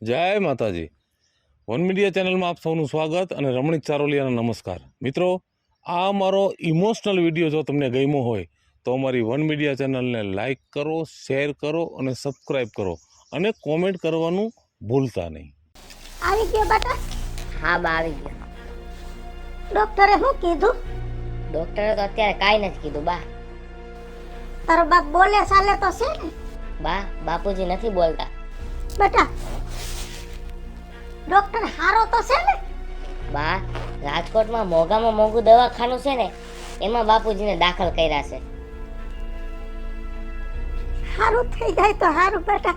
જય માતાજી. One media ચેનલમાં આપ સૌનું સ્વાગત અને રમણીક ચારોલિયાના નમસ્કાર. મિત્રો, આ અમારો ઇમોશનલ વિડીયો જો તમને ગમ્યો હોય તો અમારી વન મીડિયા ચેનલને લાઈક કરો, શેર કરો અને સબસ્ક્રાઈબ કરો અને કોમેન્ટ કરવાનું ભૂલતા નહીં. આવી ગયો બેટા? હા બા આવી ગયો. ડોક્ટરે શું કીધું? ડોક્ટરે તો અત્યારે કાંઈ નથી કીધું બા. તારો બાપ બોલે ચાલે તો છે ને? બા બાપુજી નથી બોલતા. બેટા, ડોક્ટર હારો તો છે ને? બા રાજકોટમાં મોંઘામાં મોંઘું દવાખાનું છે ને એમાં બાપુજીને દાખલ કર્યા છે. હારું થઈ જાય તો હારું બેટા.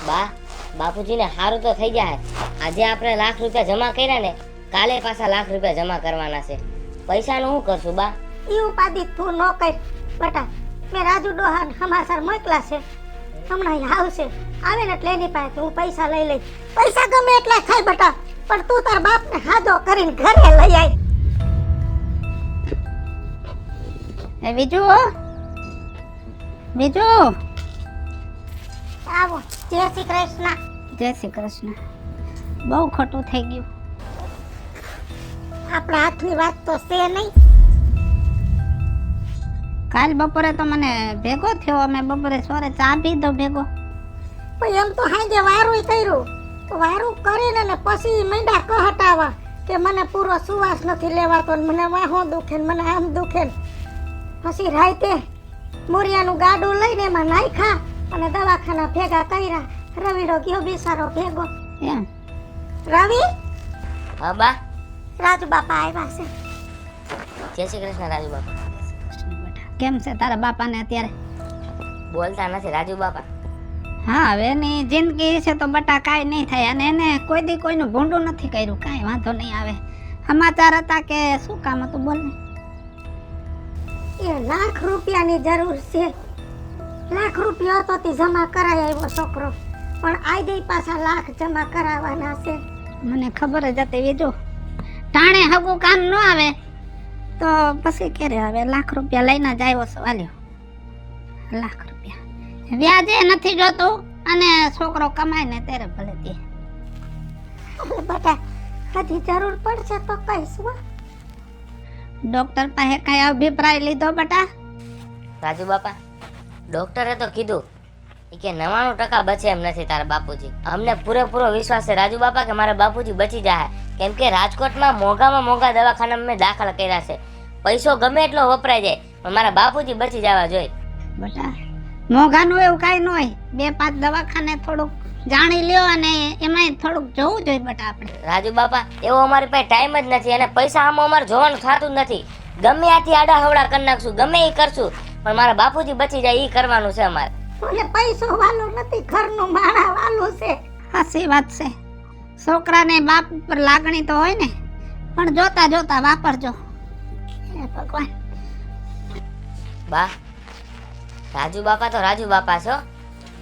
બા બાપુજીને સારું તો થઈ જાય. આજે આપણે લાખ રૂપિયા જમા કર્યા ને કાલે પાછા લાખ રૂપિયા જમા કરવાના છે. પૈસાનું શું કરશું બા? ઈ ઉપાધિ તું ન કર બેટા. મેં રાજુ ડોહાને સમાચાર મોકલા છે, હમણાં ઈ આવશે. આવે ને એટલે એની પાસે હું પૈસા લઈ લઈ. પૈસા ગમે એટલા થાય બેટા, પણ તું તાર બાપને હાજો કરીને ઘરે લઈ આય. એ બીજું આવો. જય શ્રી કૃષ્ણ. જય શ્રી કૃષ્ણ. બહુ ખોટું થઈ ગયું. આપણા હાથની વાત તો છે નહીં. કાલ બપોરે તો મને ભેગો થયો, અમે બપોરે સોરે ચા પીધો ભેગો. પણ એમ તો હાજે વારું કર્યું તો વારું કરીને ને પછી માંડ્યા કહટાવા કે મને પૂરો સુવાસ નથી લેવાતો ને મને વાહો દુખે ને મને આમ દુખે ને. પછી રાતે મોરિયાનું ગાડું લઈને એમાં નાખ્યા અને દવાખાના ભેગા કર્યા. રવિડો ગયો બિસારો ભેગો. એમ? રવિ, હા બા. રાજુ બાપા આવ્યા છે. જય શ્રી કૃષ્ણ રાજુ બાપા. કેમ છે તારા બાપાને અત્યારે? બોલતા નથી રાજુ બાપા. હા, હવે એની જિંદગી છે તો બટા કાંઈ નહીં થાય, અને એને કોઈ દી કોઈનું ભૂંડું નથી કર્યું, કાંઈ વાંધો નહીં આવે. સમાચાર હતા કે શું કામ હતું બોલ ને? એ લાખ રૂપિયાની જરૂર છે. લાખ રૂપિયા હતો તે જમા કરાય આવ્યો છોકરો, પણ આજે પાછા લાખ જમા કરાવવાના છે. મને ખબર જ હતી બીજું. ટાણે હગું કામ ન આવે તો પછી ક્યારે આવે? લાખ રૂપિયા લઈને જ આવ્યો સવાલ્યો. લાખ રૂપિયા વ્યાજે નથી જોતું, અને છોકરો કમાય ને ત્યારે ભલે દે. હવે બેટા હજી જરૂર પડશે તો કહીશ. ડોક્ટર પાસે કઈ અભિપ્રાય લીધો બેટા? રાજુ બાપા ડોક્ટરે તો કીધું કે 99% બચે એમ નથી તારા બાપુજી. અમને પૂરેપૂરો વિશ્વાસ છે રાજુ બાપા કે મારા બાપુજી બચી જાય, કેમ કે રાજકોટમાં મોંઘામાં મોંઘા દવાખાનામાં મેં દાખલ કર્યા છે. પૈસો ગમે એટલો વપરાય જાય પણ મારા બાપુજી બચી જવા જોઈએ. બેટા મોંઘાનું એવું કાંઈ ન હોય. 2-5 દવાખાને થોડુંક જાણી લ્યો અને એમાંય થોડુંક જોવું જોઈએ બેટા આપણે. રાજુ બાપા એવો અમારી પાસે ટાઈમ જ નથી અને પૈસા આમાં અમારે જોવાનું થતું જ નથી. ગમે આથી આડા હવડા કરી નાખશું, ગમે એ કરશું, પણ મારા બાપુજી બચી જાય એ કરવાનું છે અમારે. મને પૈસો વાલો નથી, ઘરનું માણા વાલું છે. સાચી વાત છે. છોકરાને બાપ ઉપર લાગણી તો હોય ને, પણ જોતા જોતા વાપરજો. હે ભગવાન. બા રાજુ બાપા તો રાજુ બાપા છો.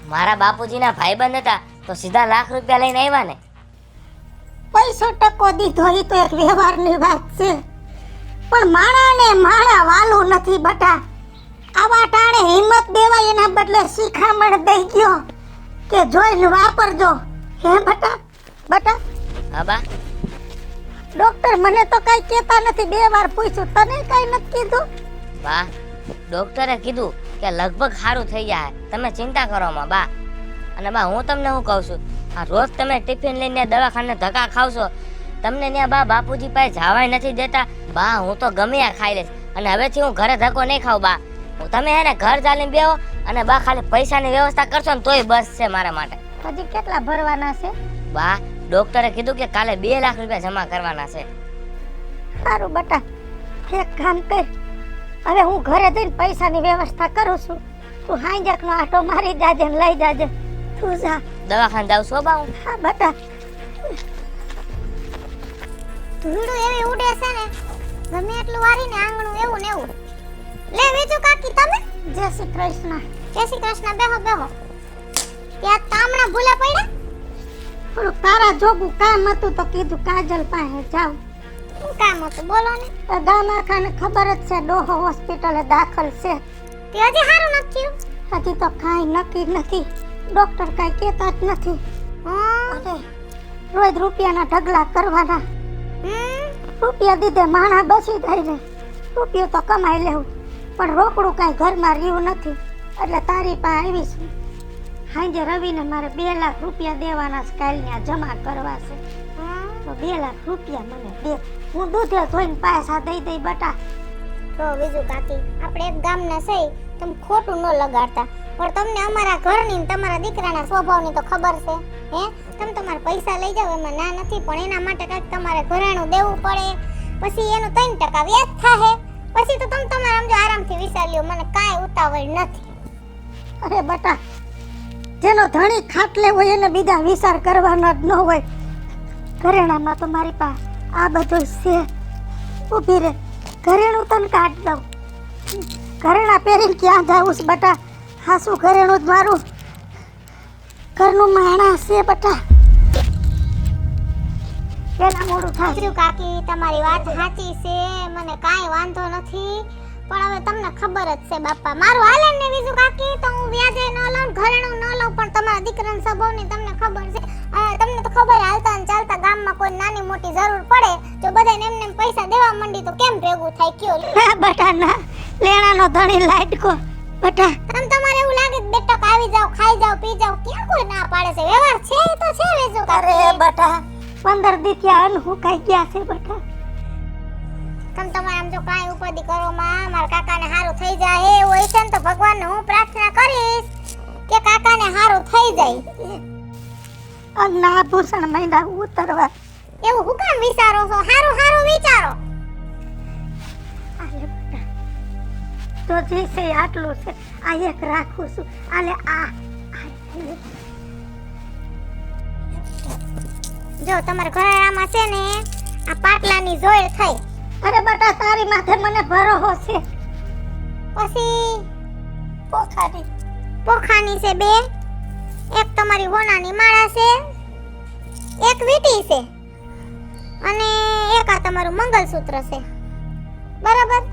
મારા બાપુજીના ભાઈબંધ હતા તો સીધા લાખ રૂપિયા લઈને આવ્યા ને. પૈસો ટકો દીધો એ તો એક વ્યવહારની વાત છે, પણ માણાને માણા વાલું નથી બટા. આવા ટાણે હિંમત દેવાય એના બદલે શિખામણ દઈ ગયો કે જોઈને વાપરજો. હે બટા? બટા હા બા. ડોક્ટર મને તો કઈ કહેતા નથી. 2 વાર પૂછ્યું, તને કઈ નથી કીધું? બા ડોક્ટરે કીધું કે લગભગ સારું થઈ જાય, તમે ચિંતા કરો માં બા. અને બા હું તમને શું કહું છું, આ રોજ તમે ટિફિન લઈને દવાખાને ધક્કા ખાવશો, તમને ત્યાં બા બાપુજી પાસે જવાય નથી દેતા. બા હું તો ગમે આ ખાઈ લઈશ, અને હવેથી હું ઘરે ધક્કો નહીં ખાવ બા. તમે હે ને ઘર ચાલીને બેહો અને બા ખાલી પૈસાની વ્યવસ્થા કરશો ને તોય બસ છે મારા માટે. હજી કેટલા ભરવાના છે? બા ડોક્ટરે કીધું કે કાલે 2 લાખ રૂપિયા જમા કરવાના છે. સારું બટા, એક કામ કર. હવે હું ઘરે જઈને પૈસાની વ્યવસ્થા કરું છું. તું હાંજકનો આટો મારી જાજે ને લઈ જાજે. તું જા. દવાખાને જાવ છો બા હું? હા બટા. ધૂળું એવી ઉડે છે ને, ગમે એટલું વારીને આંગણું એવું ને એવું. લે વેચો કાકી તમે. જય શ્રી કૃષ્ણ. જય શ્રી કૃષ્ણ. બેહો બેહો. ત્યાં તામણા ભૂલા પડ્યા? થોડુંક તારા જોગું કામ હતું તો કીધું કાજલ પાસે જાઉં. શું કામ હતું બોલો ને? દવાખાને ખબર જ છે ડોહો હોસ્પિટલે દાખલ છે. તે હજી સારું નથી થયું? હજી તો કાંઈ નક્કી નથી. ડોક્ટર કાંઈ કહેતા જ નથી. અરે રોજ રૂપિયાના ઢગલા કરવાના. રૂપિયા દીધે માણા બસી જાય છે. રૂપિયો તો કમાઈ લેવું, પણ રોકડું કાંઈ ઘરમાં રહ્યું નથી. એટલે તારી પાસે આવી છું. સાંજે રવિને મારે 2 લાખ રૂપિયા દેવાના છે, કાલના જમા કરવા છે. તો 2 લાખ રૂપિયા મને દે. હું દૂધે ધોઈને પૈસા દઈ દઈ બટા. તો બીજું કાકી, આપણે એક ગામના સહી, તમે ખોટું ન લગાડતા. પણ તમને અમારા ઘરની ને તમારા દીકરાના સ્વભાવની તો ખબર છે. હે, તમે તમારા પૈસા લઈ જાવ એમાં ના નથી, પણ એના માટે કંઈક તમારે ઘરેણું દેવું પડે. પછી એનું 3% વ્યાજ થાય. પછી તો તમે તમારા સમજો આરામથી વિચાર લ્યો, મને કાંઈ ઉતાવળ નથી. અરે બટા, જેનો ધણી ખાટલે હોય એને બીજા વિચાર કરવાનો જ ન હોય. ઘરેણામાં તો મારી પાસે આ બધું છે. ઊભી રે, ઘરેણું તને કાઢ દઉં. ઘરેણા પહેરીને ક્યાં જાવું છે બટા? હા, શું ઘરેણું જ મારું ઘરનું માણા છે બટા. પેલા મોડું થાય. સાચું કાકી, તમારી વાત સાચી છે, મને કાંઈ વાંધો નથી. પણ હવે તમને ખબર જ છે બાપા, મારું હાલે ને બીજું કાકી, તો હું વ્યાજે ન લઉં, ઘરેણું ન લઉં, પણ તમારા દીકરાના સ્વભાવની તમને ખબર છે. તમને તો ખબર, હાલતા ને ચાલતા ગામમાં કોઈ નાની મોટી જરૂર પડે, જો બધાને એમને એમ પૈસા દેવા માંડી તો કેમ ભેગું થાય કયો? ના બટા ના, લેણાનો ધણી લાટકો બટા. તમારે એવું લાગે કે 2 ટકા આવી જાવ, ખાઈ જાવ, પી જાવ, ક્યાં કોઈ ના પાડે છે? વ્યવહાર છે એ તો છે બીજું અરે કાકી. બટા, 15 દી ત્યાં અનહું કાઈ ગયા છે બટા. તમે તમારે આમ જો કાંઈ ઉપાધિ કરો માં, મારા કાકાને હારું થઈ જાય એવું હોય છે ને, તો ભગવાનને હું પ્રાર્થના કરીશ કે કાકાને હારું થઈ જાય. અગના આભૂષણ મહિના ઉતરવા. એવું હું કામ વિચારો છો? હારું હારું વિચારો. આલે બટા, તો જે છે આટલું છે, આ એક રાખું છું. આલે આ જો તમારા ઘરેણામાં છે ને આ પાટલાની જોડ થઈ. અરે બટા, તારી માથે મને ભરોસો છે. પછી પોખાની છે 2, એક તમારી હોનાની માળા છે, એક વીટી છે, અને એક આ તમારું મંગલસૂત્ર છે. બરાબર?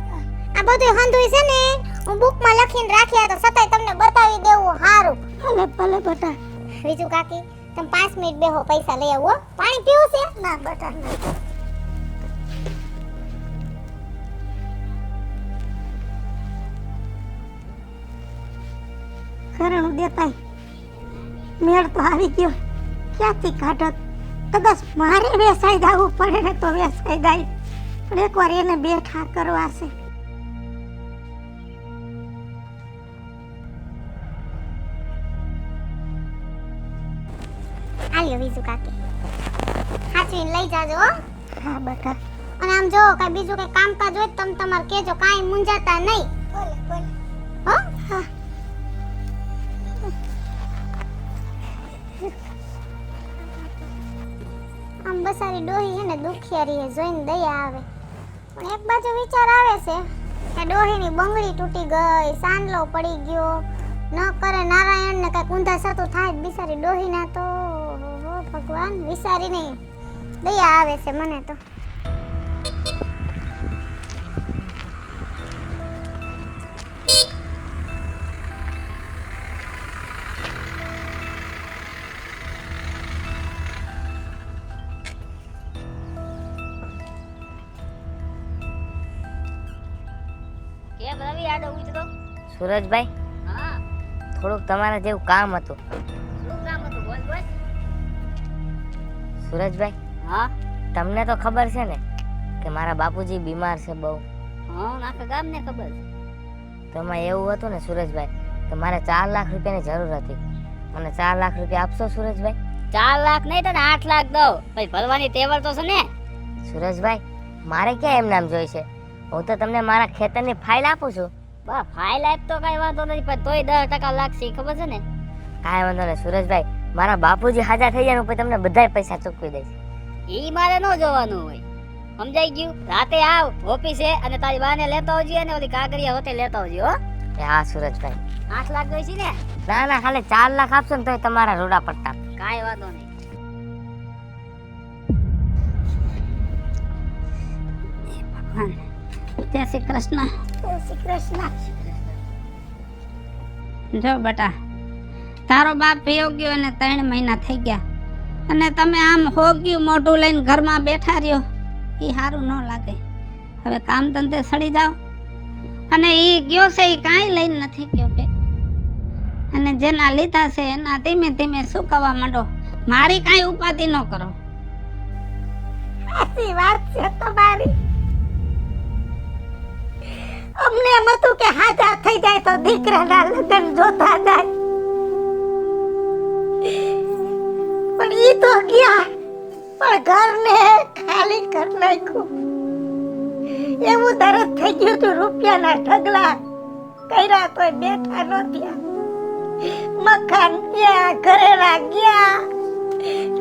આ બધું હંધુય છે ને હું બુકમાં લખીને રાખ્યા, તો છતાંય તમને બતાવી દેવું હારું. ભલે ભલે બટા. બીજું કાકી, તમે 5 મિનિટ બેહો, પૈસા લઈ આવો. પાણી પીવું છે? ના બટા ના. ઘરેણું દેતાય મેળ તો આવી ગયો. ક્યાંથી કાઢત? કદાચ મારે વેસાઈ જવું પડે ને તો વેસાઈ જાય, પણ એકવાર એને બેઠા કરવા છે. આલ્યો બીજું કાકી, હાચવીને લઈ જાજો હો. હા બટા. અને આમ જો કઈ બીજું કઈ કામકાજ હોય તો તમે તમારે કેજો, કાંઈ મૂંઝાતા નહીં. હો? હા. આમ બસારી ડોહી હે ને દુખિયારી હે, જોઈને દયા આવે. પણ એક બાજુ વિચાર આવે છે કે ડોહીની બંગડી તૂટી ગઈ, સાંડલો પડી ગયો, ન કરે નારાયણ ને કઈક ઊંધા સાતું થાય બિચારી ડોહીના, તો હો ભગવાન, વિચારી નહીં દયા આવે છે મને તો. કેમ રવિ આડો ઉતરો? સુરજભાઈ, હા, થોડુંક તમારા જેવું કામ હતું. શું કામ હતું? બોલ બોલ. સુરજભાઈ, હા, તમને તો ખબર છે ને કે મારા બાપુજી બીમાર છે બહુ. હા, આખા ગામને ખબર છે. તો એમાં એવું હતું ને સુરજભાઈ, કે મારે 4 લાખ રૂપિયાની જરૂર હતી. મને 4 લાખ રૂપિયા આપશો સુરજભાઈ? 4 લાખ નહીં તો 8 લાખ દઉં, પછી ભરવાની ટેવલ તો છે ને. સુરજભાઈ, મારે ક્યાં એમ નામ જોઈ છે? હું તો તમને મારા ખેતરની ફાઇલ આપું છું. બા, ફાઇલ આપ તો કઈ વાંધો નથી, પણ તોય 10% લાગશે, ખબર છે ને? કાંઈ વાંધો નહીં સુરજભાઈ, મારા બાપુજી હાજર થઈ જાય પછી તમને બધાય પૈસા ચૂકવી દઈશ. ઈ મારે ન જોવાનું હોય, સમજાઈ ગયું? રાતે આવ ઓફિસે અને તારી બાને લેતો આવજે અને ઓલી કાગરિયા હોતે લેતો આવજે હો. હા સુરજભાઈ. 8 લાખ જોઈશે ને? ના ના, ખાલી 4 લાખ આપશો ને તોય તમારા રોડા પડતા. કાંઈ વાંધો નહીં. ભગવાન, જય શ્રી કૃષ્ણ. જય શ્રી કૃષ્ણ. જો બેટા, તારો બાપ વયો ગયો અને 3 મહિના થઈ ગયા, અને તમે આમ હોગ્યું મોઢું લઈને ઘરમાં બેઠા રહ્યો એ સારું ન લાગે. હવે કામ ધંધે સડી જાઓ. અને એ ગયો છે એ કાંઈ લઈને નથી ગયો બે. અને જેના લીધા છે એના ધીમે ધીમે સુકાવા માંડો. મારી કાંઈ ઉપાધિ ન કરો. સાચી વાત છે તમારી. અમને એમ હતું કે હાજા થઈ જાય તો દીકરાના લગ્ન જોતા જાય, પણ ઈ તો ગયા, પણ ઘરને ખાલી કરી નાખ્યું. એવું દરદ થઈ ગયું હતું, રૂપિયાના ઢગલા કર્યા તોય બેઠા નહોતા. મકાન ગયા, ઘરેણા ગયા,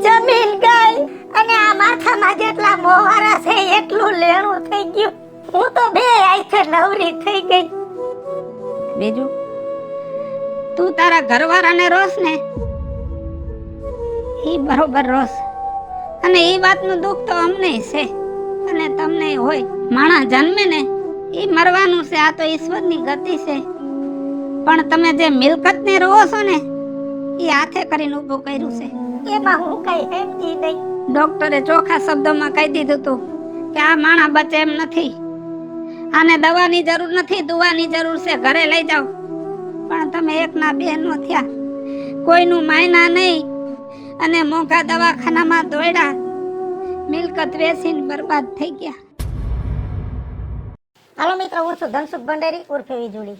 જમીન ગઈ, અને આ માથામાં જેટલા મોહારા છે એટલું લેણું થઈ ગયું. હું તો બે આંખે નવરી થઈ ગઈ. બીજું તું તારા ઘરવાળાને રોસ ને એ બરોબર રોસ. અને એ વાતનું દુઃખ તો અમને છે અને તમને હોય. માણસ જન્મે ને એ મરવાનું છે, આ તો ઈશ્વરની ગતિ છે. પણ તમે જે મિલકતને રોવો છો ને એ હાથે કરીને ઊભું કર્યું છે. એમાં હું કઈ સમજી નહીં. ડોક્ટરે ચોખ્ખા શબ્દોમાં કહી દીધું હતું કે આ માણસ બચે એમ નથી. આને દવાની જરૂર નથી, દુવાની જરૂર છે, ઘરે લઈ જાઓ. પણ તમે એકના બે નો થયા, કોઈનું માયના નહીં, અને મોંઘા દવાખાનામાં દોડ્યા, મિલકત વેચીને બરબાદ થઈ ગયા. હાલો મિત્રો, હું છું ધનસુખ ભંડેરી ઉર્ફે વીજળી.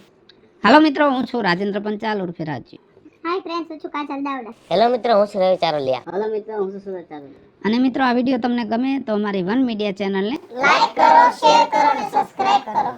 હાલો મિત્રો, હું છું રાજેન્દ્ર પંચાલ ઉર્ફે રાજુ. હાય ફ્રેન્ડ્સ, હું છું કાજલ દાવડા. હેલો મિત્રો, હું છું રવિ ચારોલિયા. હાલો મિત્રો, હું છું સુરત ચાલુ. અને મિત્રો, આ વિડીયો તમને ગમે તો અમારી વન મીડિયા ચેનલને લાઈક કરો, શેર કરો અને સબસ્ક્રાઇબ કરો.